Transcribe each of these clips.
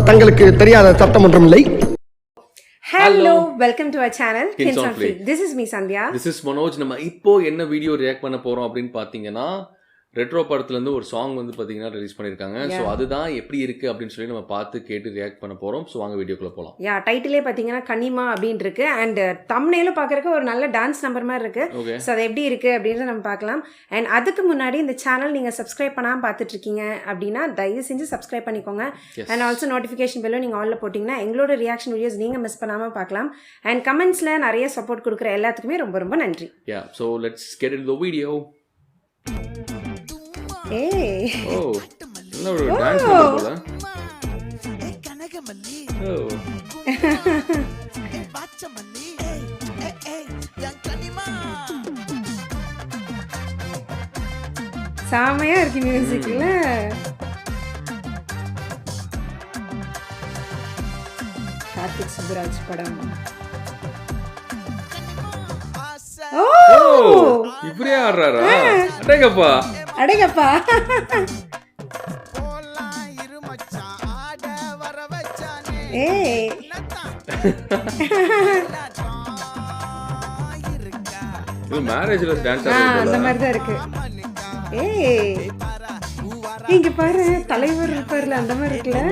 தங்களுக்கு தெரியாத சட்டம் ஒன்றும் இல்லை. Hello, welcome to our channel Hints on Play. This is me Sandhya. This is Manoj. நம்ம இப்போ என்ன வீடியோ ரியாக்ட் பண்ண போறோம் அப்படின்னு பாத்தீங்கன்னா ரெட்ரோ படத்துல இருந்து ஒரு சாங் வந்து பாத்தீங்கன்னா ரிலீஸ் பண்ணிருக்காங்க. சோ அதுதான் எப்படி இருக்கு அப்படின்னு சொல்லி நம்ம பார்த்து கேட்டு ரியாக்ட் பண்ண போறோம். சோ வாங்க வீடியோக்குள்ள போலாம். டைட்டிலே பாத்தீங்கன்னா கனிமா அப்படின்னு இருக்கு அண்ட் தம்ப்நெயிலும் பார்க்கறதுக்கு ஒரு நல்ல டான்ஸ் நம்பர் மாதிரி இருக்கு. சோ அது எப்படி இருக்கு அப்படின்னு நம்ம பார்க்கலாம். அண்ட் அதுக்கு முன்னாடி இந்த சேனல் நீங்க சப்ஸ்கிரைப் பண்ணாம பார்த்துட்டு இருக்கீங்க அப்படின்னா தயவு செஞ்சு சப்ஸ்கிரைப் பண்ணிக்கோங்க. அண்ட் ஆல்சோ நோட்டிஃபிகேஷன் பெல்லும் நீங்க ஆல்ல போட்டீங்கன்னா எங்களோட ரியாக்ஷன் வீடியோஸ் நீங்க மிஸ் பண்ணாம பார்க்கலாம். அண்ட் கமெண்ட்ஸ்ல நிறைய சப்போர்ட் கொடுக்குற எல்லாத்துக்குமே ரொம்ப ரொம்ப நன்றி. So let's get into the video. ஏய் ஓ என்ன ஒரு டான்ஸ் நம்பர் போல. கனகமல்லி பாச்சமல்லி கனிமா சாமையா இருக்கு மியூசிக்ல. கார்த்திக் சுப்புராஜ் படம். ஓ இப்படியே ஆடுறாரா? அடேங்கப்பா அடேங்கப்பா. ஏய் இது மேரேஜ்ல டான்ஸ் அந்த மாதிரி தான் இருக்கு. ஏய் இங்க பாரு தலைவர் இருப்பார்ல அந்த மாதிரி இருக்குல்ல.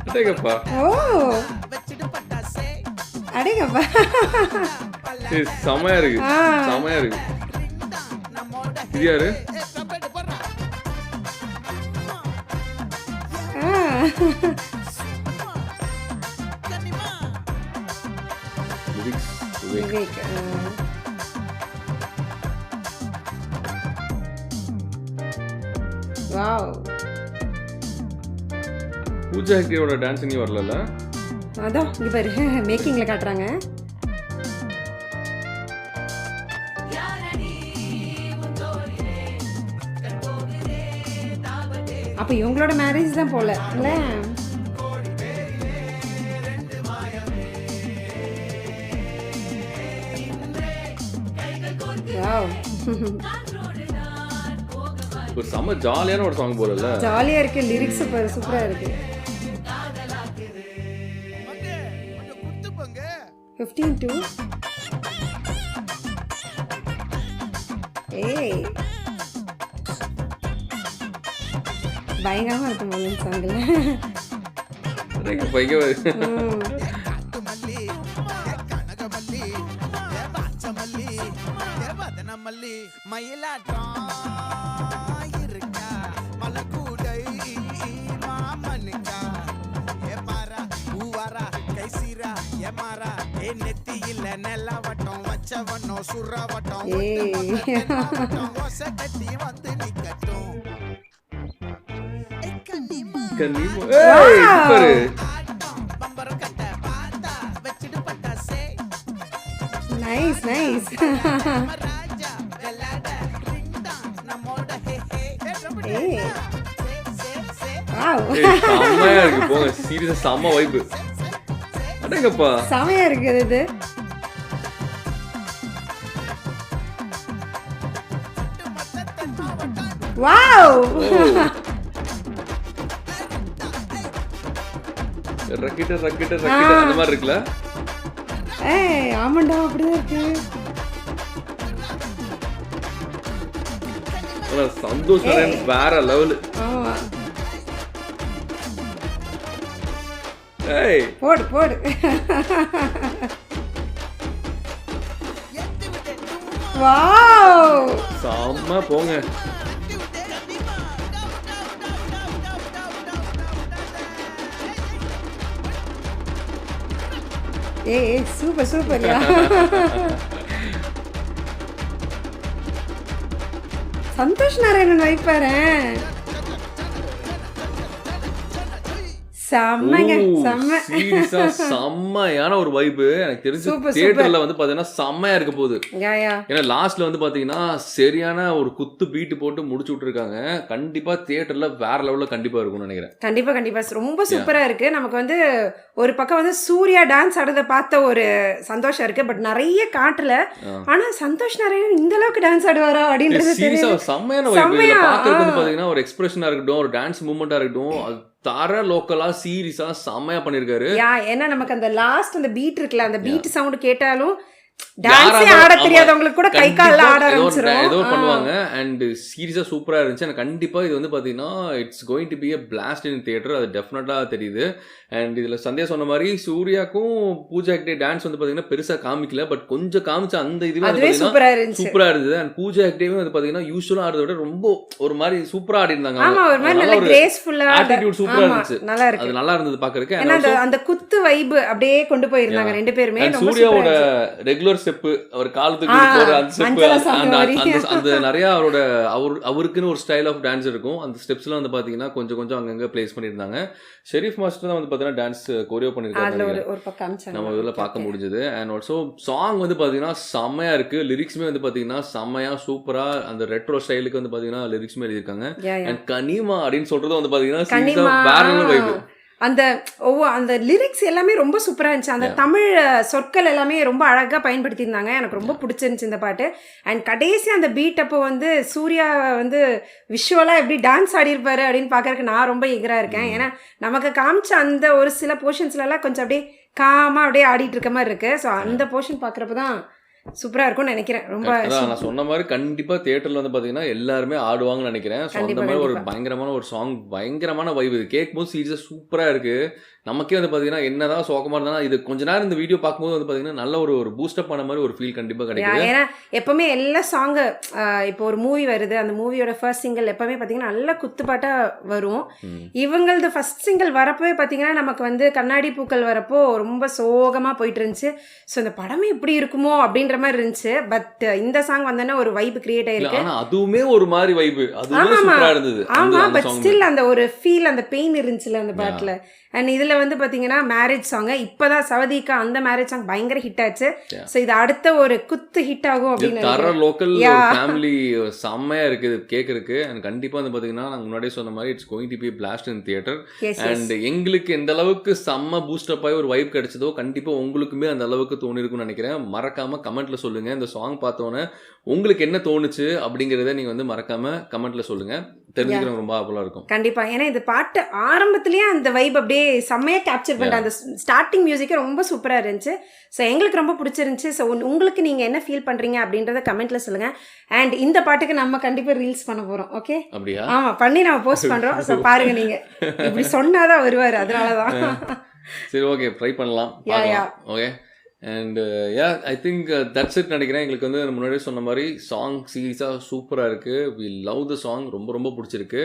அடேங்கப்பா ஓ அடேங்கப்பா. செமையா இருக்கு செமையா இருக்கு. இது யாரு? விவேக். வாவ் பூஜா ஹெக்டேரோட டான்ஸ் இனி வரல. அதான் இங்க பாரு மேக்கிங்ல காட்டுறாங்க. அப்ப இவங்களோட மேரேஜ் தான் போல இல்ல. வாவ் ஒரு செம ஜாலியான ஒரு சாங் போலல. ஜாலியா இருக்கு. லிரிக்ஸ் சூப்பரா இருக்கு. 15 to ஏய் பயங்கரமா இருக்கு மொழின் சாங்ல. அடேங்க பைங்க மல்லி மயிலாட்டம் இருக்கா மலக்கூடை மாமனுக்கா ஏ பாரா பூவாரா கைசீரா ஏ மாரா ஏ நெத்தியில நெல்லவட்டம் வச்சவனோ சுறவட்டம் ஓச கட்டி வந்து நிக்கட்டும். கனிமா ஏய் சூப்பர். பம்பரம் கட்ட பாத்தா வெச்சிடு பட்டாசே. Nice nice. செமையா இருக்கு போங்க. சீரியஸா செம வைப். அடேங்கப்பா செமையா இருக்கு இது. வாவ் ரக்கிட்ட ரக்கிட்ட ரக்கிட்ட அந்த மாதிரி இருக்குல. ஏய் ஆமாண்டா அப்படிதான் இருக்கு. சந்தோஷ் நாராயண் வேற லெவல். ஆமா ஏய் போடு போடு. வாவ் செம்ம போங்க. ஏய் சூப்பர் சூப்பர். சந்தோஷ் நாராயணன் வைப்பாரு செம்மங்க செம்ம சீரியஸா செம்மையான ஒரு வைப்பு. எனக்கு தெரிஞ்சு Super, தியேட்டர்ல வந்து பாத்தீங்கன்னா செம்மையா இருக்க போகுது. யா ஏன்னா லாஸ்ட்ல வந்து பாத்தீங்கன்னா சரியான ஒரு குத்து பீட்டு போட்டு முடிச்சு விட்டுருக்காங்க. கண்டிப்பா தியேட்டர்ல வேற லெவல்ல கண்டிப்பா இருக்கும்னு நினைக்கிறேன். கண்டிப்பா ரொம்ப சூப்பரா இருக்கு. நமக்கு வந்து ஒரு பக்கம் வந்து சூர்யா டான்ஸ் ஆடுறத பார்த்த ஒரு சந்தோஷம் இருக்கு. பட் நிறைய காட்டல. ஆனா சந்தோஷ் நிறைய இந்த அளவுக்கு டான்ஸ் ஆடுவாரா அப்படின்றது சீரியஸா தெரியுது. செம்மையான வைப்பு. இதுல பாக்குறது வந்து பாத்தீங்கன்னா ஒரு எக்ஸ்பிரஷனா இருக்கட்டும், ஒரு டான்ஸ் மூவ்மெண்டா இருக்கட்டும், அது தர லோக்கலா சீரியஸா செம்மையா பண்ணிருக்காரு. ஏன்னா நமக்கு அந்த லாஸ்ட் அந்த பீட் இருக்குல்ல, அந்த பீட் சவுண்ட் கேட்டாலும் டான்ஸே ஆட தெரியாதவங்களுக்கு கூட கை கால்ல ஆட ஆரம்பிச்சிரும். ஏதோ பண்ணுவாங்க. அண்ட் சீரியஸா சூப்பரா இருந்துச்சு. எனக்கு கண்டிப்பா இது வந்து பாத்தீங்கன்னா it's going to be a blast in theater. அது டெஃபினட்டா தெரியுது. அண்ட் இதுல சந்தியா சொன்ன மாதிரி சூர்யாக்கும் பூஜா ஹெக்டே டான்ஸ் வந்து பாத்தீங்கன்னா பெருசா காமிக்கல. பட் கொஞ்சம் காமிச்ச அந்த இதுவே சூப்பரா இருந்துச்சு. சூப்பரா இருந்தது. அண்ட் பூஜா ஹெக்டேவும் வந்து பாத்தீங்கன்னா யூசுவலா ஆடுறத விட ரொம்ப ஒரு மாதிரி சூப்பரா ஆடி இருந்தாங்க. ஆமா, ஒரு மாதிரி நல்ல கிரேஸ்ஃபுல்லா ஆட்டிட்யூட் சூப்பரா இருந்துச்சு. நல்லா இருக்கு. அது நல்லா இருந்தது பாக்குறதுக்கு. ஏன்னா அந்த குத்து வைப் அப்படியே கொண்டு போயிருந்தாங்க ரெண்டு பேருமே. சூர்யாவோட ரெகுலர் ஸ்டெப் அவர் காலத்துக்கு போற அந்த ஸ்டெப் அந்த நிறைய அவருக்குன்னு ஒரு ஸ்டைல் ஆஃப் டான்ஸ் இருக்கும். அந்த ஸ்டெப்ஸ்லாம் வந்து பாத்தீங்கன்னா கொஞ்சம் அங்கங்க பிளேஸ் பண்ணிருந்தாங்க. ஷெரீஃப் மாஸ்டர் தான் வந்து பாத்தீங்கன்னா டான்ஸ் கோரியோ பண்ணிருக்காங்க. நம்ம இதுல பார்க்க முடிஞ்சது. அண்ட் ஆல்சோ சாங் வந்து பாத்தீங்கன்னா செம்மையா இருக்கு. லிரிக்ஸுமே வந்து பாத்தீங்கன்னா செம்மையா சூப்பரா அந்த ரெட்ரோ ஸ்டைலுக்கு வந்து பாத்தீங்கன்னா லிரிக்ஸுமே எழுதியிருக்காங்க. அண்ட் கனிமா அப்படின்னு சொல்றது வந்து பாத்தீங்கன்னா வேற வைப். அந்த லிரிக்ஸ் எல்லாமே ரொம்ப சூப்பரா இருந்துச்சு. அந்த தமிழ் சொற்கள் எல்லாமே ரொம்ப அழகா பயன்படுத்தியிருந்தாங்க. எனக்கு ரொம்ப பிடிச்சிருந்துச்சு இந்த பாட்டு. அண்ட் கடைசி அந்த பீட் அப்போ வந்து சூர்யா வந்து விஷுவலா எப்படி டான்ஸ் ஆடி இருப்பாரு அப்படின்னு பாக்குறதுக்கு நான் ரொம்ப எகரா இருக்கேன். ஏன்னா நமக்கு காமிச்ச அந்த ஒரு சில போர்ஷன்ஸ்ல எல்லாம் கொஞ்சம் அப்படியே காமா அப்படியே ஆடிட்டு இருக்க மாதிரி இருக்கு. ஸோ அந்த போர்ஷன் பாக்குறப்பதான் சூப்பரா இருக்கும்னு நினைக்கிறேன். ரொம்ப நான் சொன்ன மாதிரி கண்டிப்பா தியேட்டர்ல வந்து பாத்தீங்கன்னா எல்லாருமே ஆடுவாங்கன்னு நினைக்கிறேன். அந்த மாதிரி ஒரு பயங்கரமான ஒரு சாங், பயங்கரமான வைப். இது கேட்கும் போது சீரியஸா சூப்பரா இருக்கு. நமக்கே வந்து பாத்தீங்கன்னா என்னதான் சோகமா இருந்தாலும் இது கொஞ்ச நேரம் இந்த வீடியோ பார்க்கும்போது வந்து பாத்தீங்கன்னா நல்ல ஒரு பூஸ்டப் பண்ண மாதிரி ஒரு ஃபீல் கண்டிப்பா கிடைக்கும். ஏன்னா எப்பவுமே எல்லா சாங் இப்போ ஒரு மூவி வருது, அந்த மூவியோட ஃபர்ஸ்ட் சிங்கிள் எப்பவுமே பாத்தீங்கன்னா நல்ல குத்துப்பாட்டா வரும். இவங்களது ஃபர்ஸ்ட் சிங்கிள் வரப்பவே பாத்தீங்கன்னா நமக்கு வந்து கண்ணாடி பூக்கள் வரப்போ ரொம்ப சோகமா போயிட்டு இருந்துச்சு. ஸோ இந்த படமே எப்படி இருக்குமோ அப்படின்ற மாதிரி இருந்துச்சு. பட் இந்த சாங் வந்தோன்னா ஒரு வைப் கிரியேட் ஆயிருக்கு. ஆனா அதுவுமே ஒரு மாதிரி வைப், அதுவுமே சூப்பரா இருந்தது. ஆமா, பட் ஸ்டில் அந்த ஒரு ஃபீல், அந்த பெயின் இருந்துச்சுல அந்த பாட்டுல. அண்ட் இதுல வந்து பாத்தீங்கன்னா மேரேஜ் சாங் இப்பதான் சவதிக்கா அந்த மேரேஜ் சாங் பயங்கர ஹிட் ஆச்சு. சோ இது அடுத்த ஒரு குத்து ஹிட் ஆகும் அப்படின்னு தர லோக்கல் ஃபேமிலி செம்மையா இருக்கு கேக்குறதுக்கு. அண்ட் கண்டிப்பா வந்து பாத்தீங்கன்னா நான் முன்னாடியே சொன்ன மாதிரி it's going to be blast in theater. And எங்களுக்கு எந்த அளவுக்கு செம்ம பூஸ்டப் ஆகி ஒரு வைப் கிடைச்சதோ கண்டிப்பா உங்களுக்குமே அந்த அளவுக்கு தோணி இருக்கும்னு நினைக்கிறேன். மறக்காம கமெண்ட்ல சொல்லுங்க. இந்த சாங் பார்த்தோன்னே உங்களுக்கு என்ன தோணுச்சு அப்படிங்கறத நீங்க வந்து மறக்காம கமெண்ட்ல சொல்லுங்க. தெரிஞ்சுக்கிறவங்க ரொம்ப ஆவலா இருக்கும். கண்டிப்பா. ஏன்னா இந்த பாட்டு ஆரம்பத்திலேயே அந்த வைப் அப்படியே செம்மையா கேப்சர் பண்ணிட்டு அந்த ஸ்டார்டிங் மியூசிக்கே ரொம்ப சூப்பரா இருந்துச்சு. ஸோ எங்களுக்கு ரொம்ப பிடிச்சிருந்துச்சு. ஸோ உங்களுக்கு நீங்க என்ன ஃபீல் பண்றீங்க அப்படின்றத கமெண்ட்ல சொல்லுங்க. அண்ட் இந்த பாட்டுக்கு நம்ம கண்டிப்பா ரீல்ஸ் பண்ண போறோம். ஓகே, அப்படியா? ஆமா, பண்ணி நம்ம போஸ்ட் பண்றோம். ஸோ பாருங்க, நீங்க இப்படி சொன்னாதான் வருவாரு, அதனாலதான். சரி, ஓகே, ட்ரை பண்ணலாம். Okay. And I think that's it நினைக்கிறேன். எங்களுக்கு வந்து முன்னாடியே சொன்ன மாதிரி சாங் சீரியஸாக சூப்பராக இருக்குது. வி லவ் த சாங், ரொம்ப பிடிச்சிருக்கு.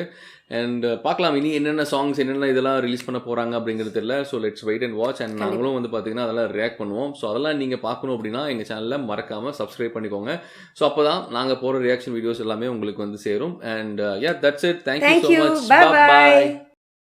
அண்ட் பார்க்கலாம் இனி என்னென்ன சாங்ஸ் என்னென்ன இதெல்லாம் ரிலீஸ் பண்ண போகிறாங்க அப்படிங்கிறது தெரியல. So let's wait and watch. And நாங்களும் வந்து பார்த்தீங்கன்னா அதெல்லாம் ரியாக்ட் பண்ணுவோம். ஸோ அதெல்லாம் நீங்கள் பார்க்கணும் அப்படின்னா எங்கள் சேனலில் மறக்காமல் சப்ஸ்கிரைப் பண்ணிக்கோங்க. ஸோ அப்போ தான் நாங்கள் போகிற ரியாக்ஷன் வீடியோஸ் எல்லாமே உங்களுக்கு வந்து சேரும். And that's it. Thank you so much. Bye.